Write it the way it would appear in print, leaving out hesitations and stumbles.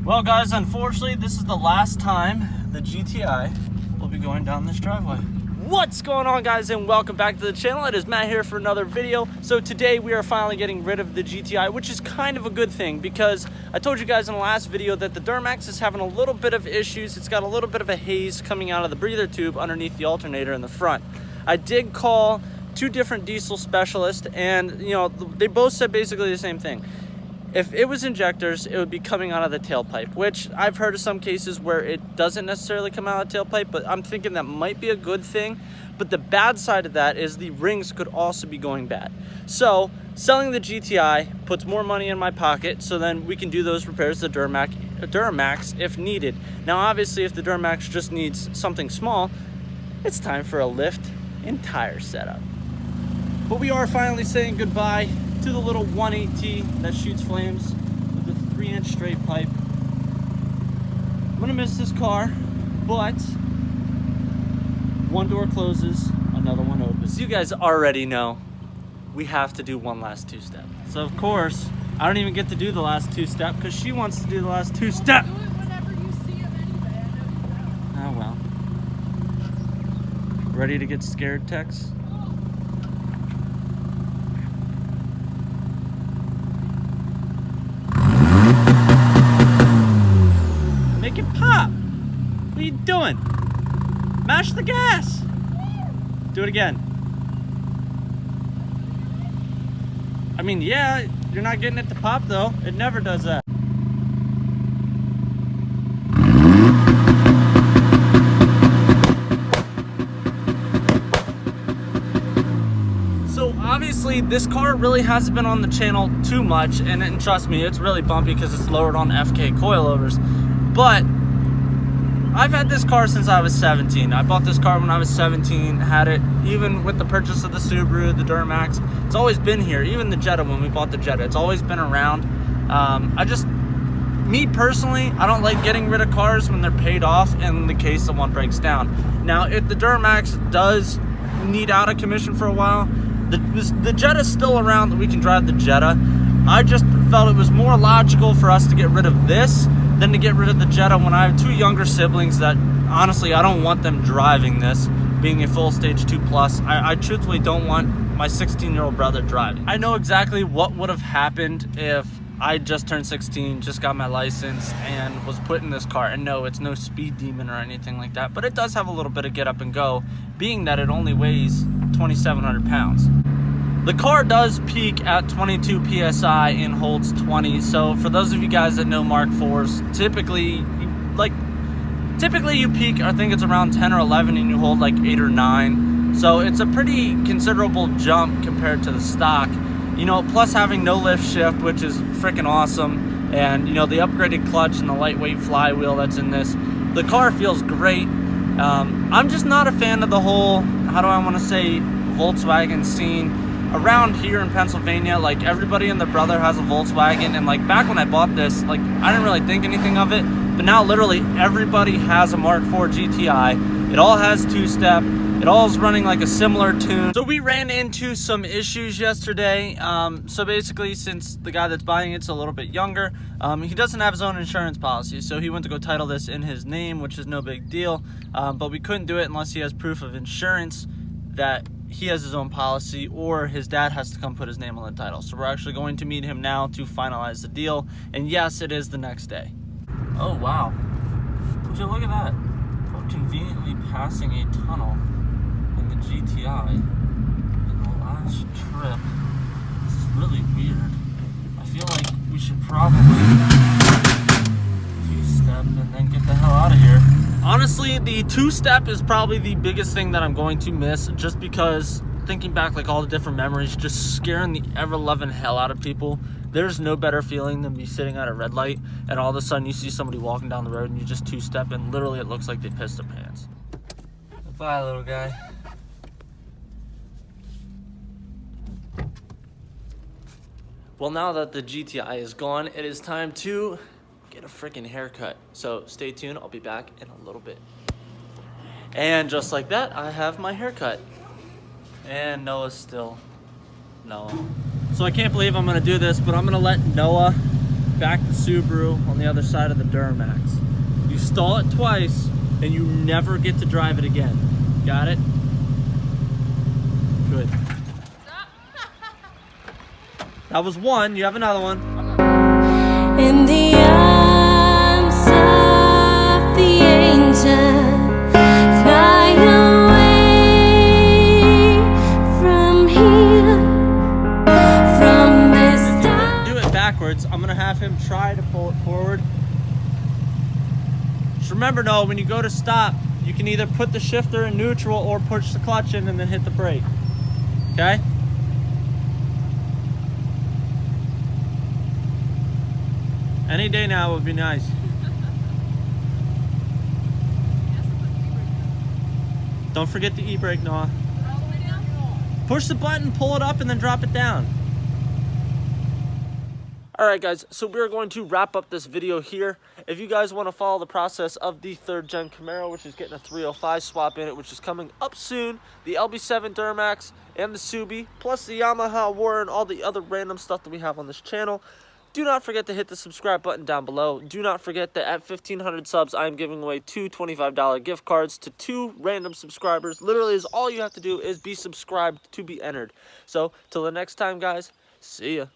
Well guys, unfortunately this is the last time the GTI will be going down this driveway. What's going on guys, and welcome back to the channel. It is Matt here for another video. So today we are finally getting rid of the GTI, which is kind of a good thing because I told you guys in the last video that the Duramax is having a little bit of issues. It's got a little bit of a haze coming out of the breather tube underneath the alternator in the front. I did call two different diesel specialists and they both said basically the same thing. If it was injectors, it would be coming out of the tailpipe, which I've heard of some cases where it doesn't necessarily come out of the tailpipe, but I'm thinking that might be a good thing. But the bad side of that is the rings could also be going bad. So selling the GTI puts more money in my pocket, so then we can do those repairs to Duramax if needed. Now obviously if the Duramax just needs something small, it's time for a lift and tire setup. But we are finally saying goodbye to the little 180 that shoots flames with a 3-inch straight pipe. I'm gonna miss this car, but one door closes, another one opens. You guys already know we have to do one last two-step. So of course, I don't even get to do the last two-step because she wants to do the last two-step. Do it whenever you see him anyway. I know you Oh well. Ready to get scared, Tex? Make it pop. What are you doing? Mash the gas. Do it again. I mean, yeah, you're not getting it to pop though. It never does that. So obviously this car really hasn't been on the channel too much, and trust me, it's really bumpy because it's lowered on FK coilovers. But I've had this car since I was 17. I bought this car when I was 17, had it even with the purchase of the Subaru, the Duramax. It's always been here, even the Jetta when we bought the Jetta. It's always been around. Me personally, I don't like getting rid of cars when they're paid off in the case that one breaks down. Now, if the Duramax does need out of commission for a while, the Jetta's still around that we can drive the Jetta. I just felt it was more logical for us to get rid of this than to get rid of the Jetta when I have two younger siblings that honestly I don't want them driving this, being a full stage 2+. I truthfully don't want my 16-year-old brother driving. I know exactly what would have happened if I just turned 16, just got my license, and was put in this car. And no, it's no speed demon or anything like that, but it does have a little bit of get up and go, being that it only weighs 2,700 pounds. The car does peak at 22 PSI and holds 20. So for those of you guys that know Mark IVs, typically you peak, I think it's around 10 or 11 and you hold like 8 or 9. So it's a pretty considerable jump compared to the stock. Plus having no lift shift, which is freaking awesome. And the upgraded clutch and the lightweight flywheel that's in this. The car feels great. I'm just not a fan of the whole, how do I want to say, Volkswagen scene. Around here in Pennsylvania, like everybody and their brother has a Volkswagen, and like back when I bought this, like I didn't really think anything of it, but now literally everybody has a Mark IV GTI. It all has two-step. It all is running like a similar tune. So we ran into some issues yesterday. So basically, since the guy that's buying it's a little bit younger, he doesn't have his own insurance policy, so he went to go title this in his name, which is no big deal. But we couldn't do it unless he has proof of insurance that he has his own policy, or his dad has to come put his name on the title. So we're actually going to meet him now to finalize the deal. And yes, it is the next day. Oh wow, would you look at that? We're conveniently passing a tunnel in the GTI in the last trip. This is really weird. I feel like we should probably two-step and then get the hell out of here. Honestly, the two-step is probably the biggest thing that I'm going to miss, just because thinking back, like all the different memories, just scaring the ever-loving hell out of people. There's no better feeling than be sitting at a red light and all of a sudden you see somebody walking down the road and you just two-step and literally it looks like they pissed their pants. Bye, little guy. Well, now that the GTI is gone, it is time to get a freaking haircut. So stay tuned, I'll be back in a little bit. And just like that, I have my haircut. And Noah's still Noah. So I can't believe I'm gonna do this, but I'm gonna let Noah back the Subaru on the other side of the Duramax. You stall it twice, and you never get to drive it again. Got it? Good. That was one. You have another one. In the arms of the angel, fly away from here, from this time. Do it backwards. I'm gonna have him try to pull it forward. Just remember, Noah, when you go to stop, you can either put the shifter in neutral or push the clutch in and then hit the brake. Okay? Any day now would be nice. Don't forget the e-brake, Noah. All the way down? Push the button, pull it up, and then drop it down. Alright guys, so we're going to wrap up this video here. If you guys want to follow the process of the 3rd gen Camaro, which is getting a 305 swap in it, which is coming up soon, the LB7 Duramax, and the Subi, plus the Yamaha War and all the other random stuff that we have on this channel, do not forget to hit the subscribe button down below. Do not forget that at 1,500 subs, I am giving away 2 $25 gift cards to 2 random subscribers. Literally, is all you have to do is be subscribed to be entered. So, till the next time, guys, see ya.